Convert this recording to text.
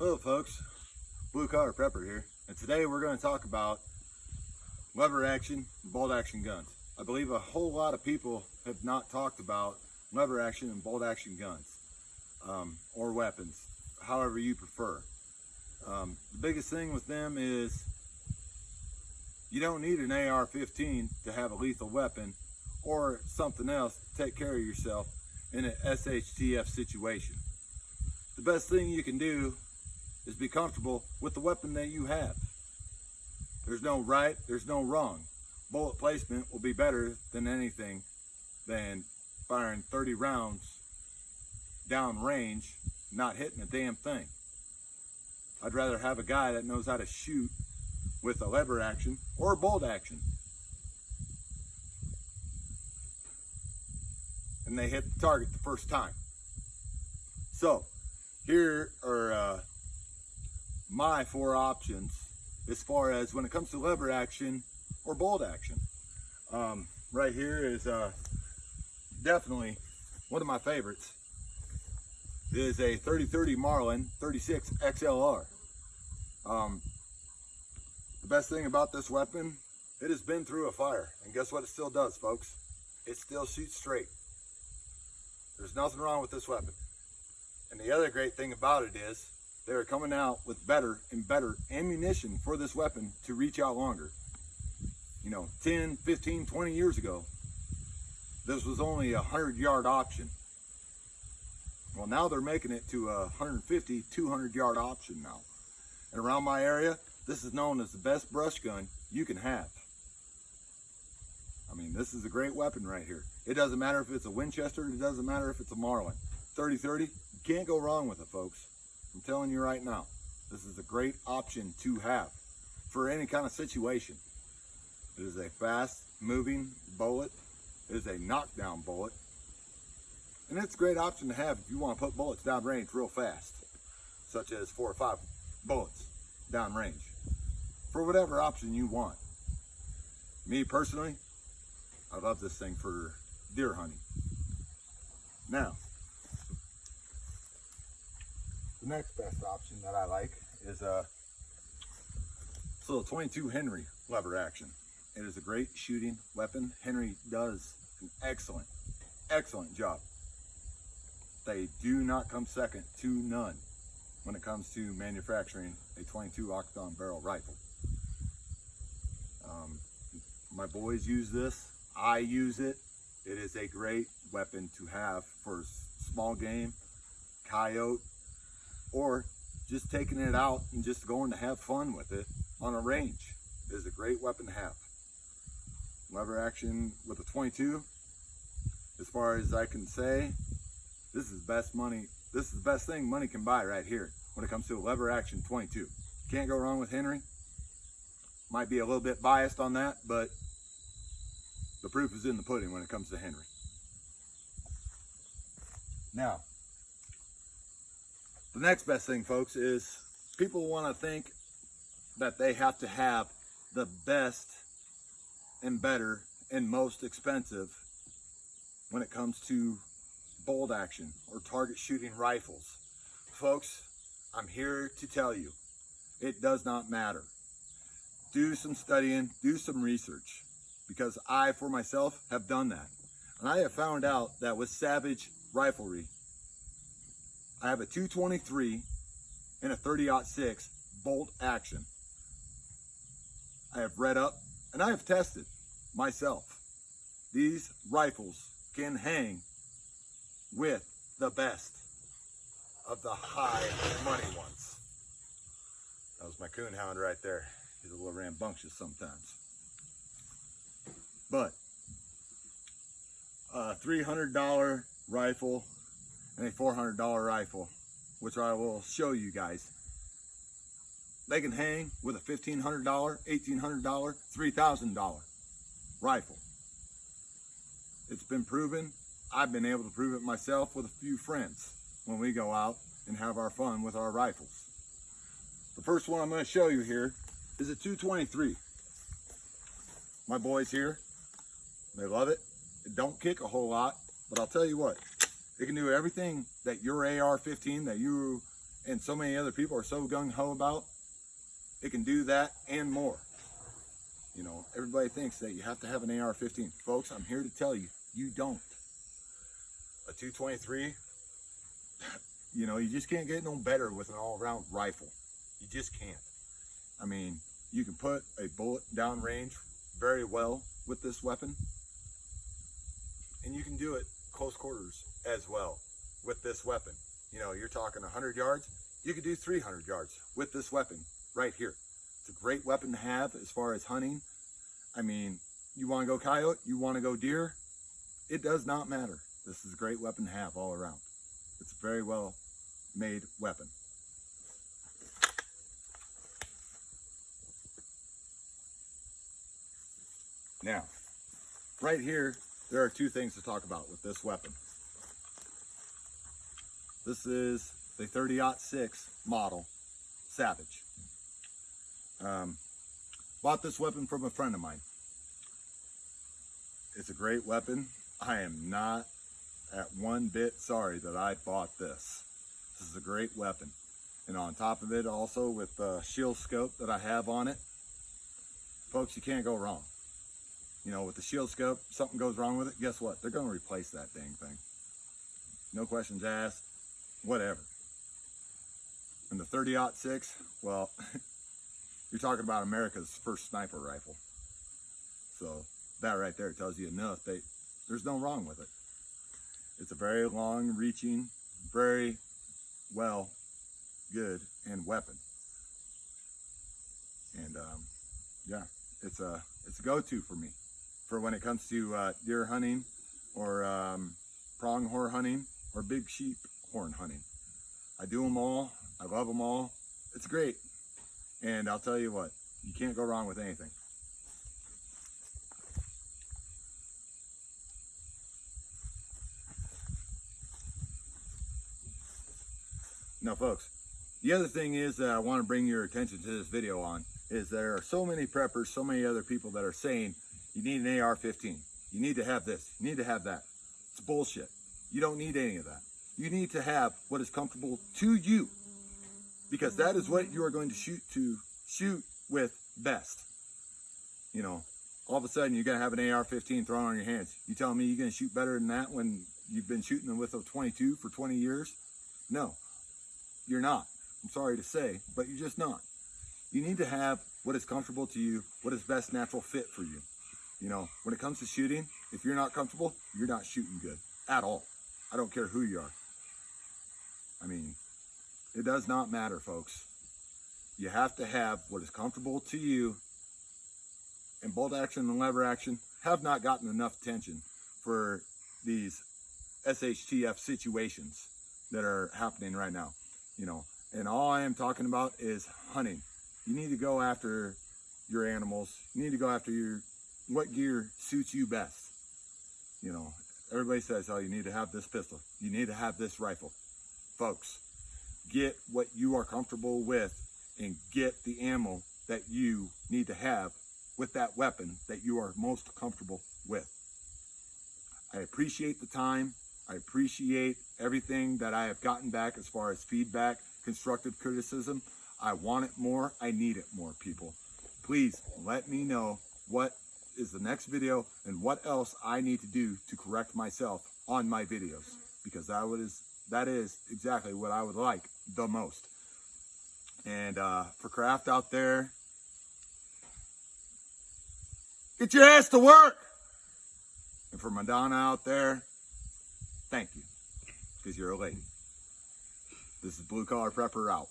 Hello folks, Blue Collar Prepper here, and today we're going to talk about lever action and bolt action guns. I believe a whole lot of people have not talked about lever action and bolt action guns, or weapons, however you prefer. The biggest thing with them is you don't need an AR-15 to have a lethal weapon or something else to take care of yourself in an SHTF situation. The best thing you can do is be comfortable with the weapon that you have. There's no right, there's no wrong. Bullet placement will be better than anything than firing 30 rounds down range, not hitting a damn thing. I'd rather have a guy that knows how to shoot with a lever action or a bolt action, and they hit the target the first time. So here are my four options as far as when it comes to lever action or bolt action. Right here is definitely one of my favorites. It is a 30-30 Marlin 36 XLR. The best thing about this weapon, it has been through a fire, and guess what it still does, folks? It still shoots straight. There's nothing wrong with this weapon. And the other great thing about it is they're coming out with better and better ammunition for this weapon to reach out longer. You know, 10, 15, 20 years ago, this was only a 100-yard option. Well, now they're making it to a 150, 200-yard option now. And around my area, this is known as the best brush gun you can have. I mean, this is a great weapon right here. It doesn't matter if it's a Winchester, it doesn't matter if it's a Marlin. 30-30, you can't go wrong with it, folks. I'm telling you right now, this is a great option to have for any kind of situation. It is a fast moving bullet. It is a knockdown bullet. And it's a great option to have if you want to put bullets down range real fast, such as 4 or 5 bullets down range, for whatever option you want. Me personally, I love this thing for deer hunting. Now, the next best option that I like is a little 22 Henry lever action. It is a great shooting weapon. Henry does an excellent job. They do not come second to none when it comes to manufacturing a 22 octagon barrel rifle. My boys use this. I use it. It is a great weapon to have for small game, coyote, or just taking it out and just going to have fun with it on a range. It is a great weapon to have. Lever action with a 22, as far as I can say, this is the best thing money can buy right here when it comes to a lever action 22. Can't go wrong with Henry. Might be a little bit biased on that, but the proof is in the pudding when it comes to Henry. Now, the next best thing, folks, is people want to think that they have to have the best and better and most expensive when it comes to bolt action or target shooting rifles. Folks, I'm here to tell you, it does not matter. Do some studying, do some research, because I, for myself, have done that. And I have found out that with Savage Riflery, I have a 223 and a 30-06 bolt action. I have read up and I have tested myself. These rifles can hang with the best of the high money ones. That was my coonhound right there. He's a little rambunctious sometimes. But a $300 rifle and a $400 rifle, which I will show you guys, they can hang with a $1,500, $1,800, $3,000 rifle. It's been proven. I've been able to prove it myself with a few friends when we go out and have our fun with our rifles. The first one I'm going to show you here is a 223. My boys here, they love it. It don't kick a whole lot, but I'll tell you what, it can do everything that your AR-15 that you and so many other people are so gung-ho about, it can do that and more. You know, everybody thinks that you have to have an AR-15. Folks, I'm here to tell you, you don't. A 223, you know, you just can't get no better with an all-around rifle. You just can't. I mean, you can put a bullet downrange very well with this weapon, and you can do it close quarters as well with this weapon. You know, you're talking 100 yards, you can do 300 yards with this weapon right here. It's a great weapon to have as far as hunting. I mean, you want to go coyote, you want to go deer, it does not matter. This is a great weapon to have all around. It's a very well made weapon. Now, right here, there are two things to talk about with this weapon. This is the 30-06 model Savage. Bought this weapon from a friend of mine. It's a great weapon. I am not at one bit sorry that I bought this. This is a great weapon. And on top of it, also with the shield scope that I have on it, folks, you can't go wrong. You know, with the shield scope, something goes wrong with it, guess what? They're going to replace that dang thing. No questions asked, whatever. And the 30-06, well, you're talking about America's first sniper rifle. So that right there tells you enough. There's no wrong with it. It's a very long-reaching, very well good and weapon. And yeah, it's a go-to for me for when it comes to deer hunting or pronghorn hunting or big sheep horn hunting. I do them all. I love them all. It's great. And I'll tell you what, you can't go wrong with anything. Now folks, the other thing is that I want to bring your attention to this video on is there are so many preppers, so many other people that are saying you need an AR-15. You need to have this, you need to have that. It's bullshit. You don't need any of that. You need to have what is comfortable to you, because that is what you are going to shoot with best. You know, all of a sudden you're going to have an AR-15 thrown on your hands. You telling me you're going to shoot better than that when you've been shooting them with a 22 for 20 years? No, you're not. I'm sorry to say, but you're just not. You need to have what is comfortable to you, what is best natural fit for you. You know, when it comes to shooting, if you're not comfortable, you're not shooting good at all. I don't care who you are. I mean, it does not matter, folks. You have to have what is comfortable to you. And bolt action and lever action have not gotten enough attention for these SHTF situations that are happening right now. You know, and all I am talking about is hunting. You need to go after your animals. You need to go after what gear suits you best. You know, everybody says, oh, you need to have this pistol. You need to have this rifle. Folks, get what you are comfortable with and get the ammo that you need to have with that weapon that you are most comfortable with. I appreciate the time. I appreciate everything that I have gotten back as far as feedback, constructive criticism. I want it more. I need it more, people. Please let me know what is the next video and what else I need to do to correct myself on my videos, because that is exactly what I would like the most. And for Craft out there, get your ass to work. And for Madonna out there, thank you, because you're a lady. This is Blue Collar Prepper out.